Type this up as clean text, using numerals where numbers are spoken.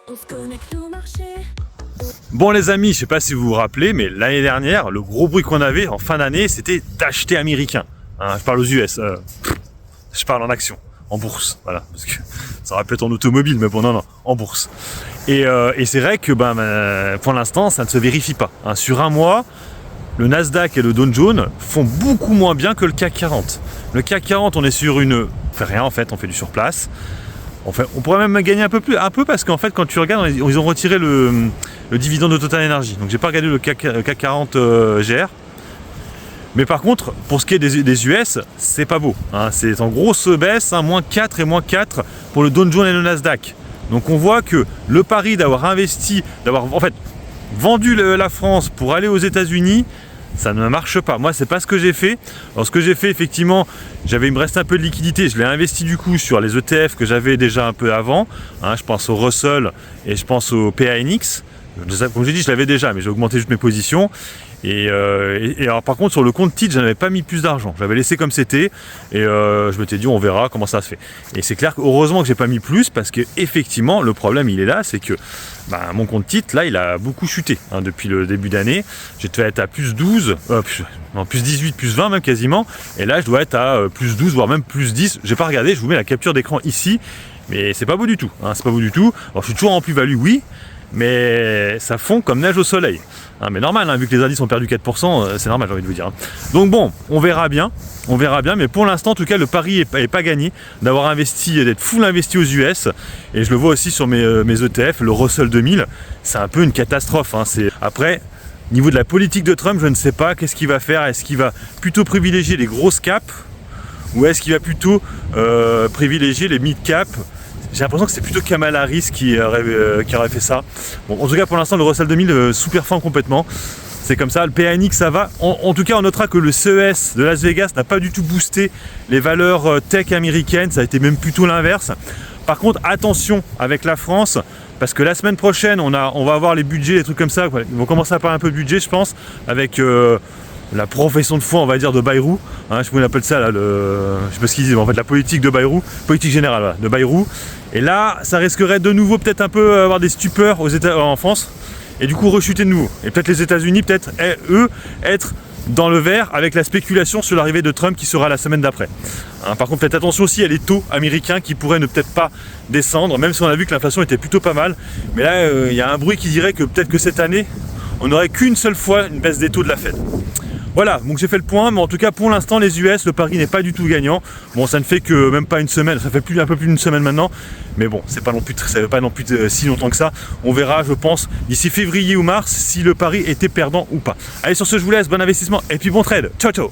On se connecte au marché. Bon les amis, je sais pas si vous vous rappelez, mais l'année dernière, le gros bruit qu'on avait en fin d'année, c'était d'acheter américain. Hein, je parle aux US, je parle en action, en bourse, voilà, parce que ça aurait pu être en automobile, mais bon non, en bourse. Et c'est vrai que pour l'instant, ça ne se vérifie pas. Hein. Sur un mois, le Nasdaq et le Dow Jones font beaucoup moins bien que le CAC 40. Le CAC 40, on est sur on fait rien en fait, on fait du surplace. On pourrait même gagner un peu parce qu'en fait, quand tu regardes, ils ont retiré le dividende de Total Energy. Donc j'ai pas regardé le CAC 40 GR. Mais par contre, pour ce qui est des US, c'est pas beau. Hein. C'est en grosse baisse, hein, moins 4 et moins 4 pour le Dow Jones et le Nasdaq. Donc on voit que le pari d'avoir investi, d'avoir en fait vendu la France pour aller aux États-Unis, ça ne marche pas. Moi, c'est pas ce que j'ai fait. Alors, ce que j'ai fait, effectivement, il me reste un peu de liquidité. Je l'ai investi du coup sur les ETF que j'avais déjà un peu avant. Hein, je pense au Russell et je pense au PANX. Comme j'ai dit, je l'avais déjà, mais j'ai augmenté juste mes positions. Et alors, par contre, sur le compte titre, je n'avais pas mis plus d'argent. Je l'avais laissé comme c'était. Et je m'étais dit, on verra comment ça se fait. Et c'est clair que heureusement que j'ai pas mis plus, parce que effectivement, le problème, il est là, c'est que mon compte titre, là, il a beaucoup chuté hein, depuis le début d'année. J'ai dû être à plus 12, plus 18, plus 20 même quasiment. Et là, je dois être à plus 12, voire même plus 10. J'ai pas regardé, je vous mets la capture d'écran ici. Mais c'est pas beau du tout. Hein, c'est pas beau du tout. Alors, je suis toujours en plus-value, oui. Mais ça fond comme neige au soleil. Hein, mais normal, hein, vu que les indices ont perdu 4%, c'est normal, j'ai envie de vous dire. Hein. Donc bon, on verra bien, mais pour l'instant, en tout cas, le pari est pas gagné d'avoir investi, d'être full investi aux US. Et je le vois aussi sur mes ETF, le Russell 2000, c'est un peu une catastrophe. Hein. Après, niveau de la politique de Trump, je ne sais pas qu'est-ce qu'il va faire. Est-ce qu'il va plutôt privilégier les grosses caps ou est-ce qu'il va plutôt privilégier les mid-caps? J'ai l'impression que c'est plutôt Kamala Harris qui aurait fait ça. Bon, en tout cas, pour l'instant, le Russell 2000 sous-performe complètement. C'est comme ça. Le PANX, ça va. En tout cas, on notera que le CES de Las Vegas n'a pas du tout boosté les valeurs tech américaines. Ça a été même plutôt l'inverse. Par contre, attention avec la France, parce que la semaine prochaine, on va avoir les budgets, les trucs comme ça. Ils vont commencer à parler un peu de budget, je pense, avec la profession de foi, on va dire, de Bayrou. Hein, je sais pas comment on appelle ça, là, je sais pas ce qu'ils disent, mais en fait, la politique de Bayrou, politique générale, voilà, de Bayrou. Et là, ça risquerait de nouveau peut-être un peu avoir des stupeurs en France, et du coup rechuter de nouveau. Et peut-être les États-Unis, peut-être, eux, être dans le vert avec la spéculation sur l'arrivée de Trump qui sera la semaine d'après. Hein, par contre, faites attention aussi à les taux américains qui pourraient ne peut-être pas descendre, même si on a vu que l'inflation était plutôt pas mal. Mais là, il y a un bruit qui dirait que peut-être que cette année, on n'aurait qu'une seule fois une baisse des taux de la Fed. Voilà, donc j'ai fait le point, mais en tout cas pour l'instant les US, le pari n'est pas du tout gagnant. Bon, ça ne fait que même pas une semaine, ça fait un peu plus d'une semaine maintenant, mais bon, ça fait pas non plus si longtemps que ça. On verra, je pense, d'ici février ou mars, si le pari était perdant ou pas. Allez, sur ce, je vous laisse, bon investissement et puis bon trade. Ciao, ciao.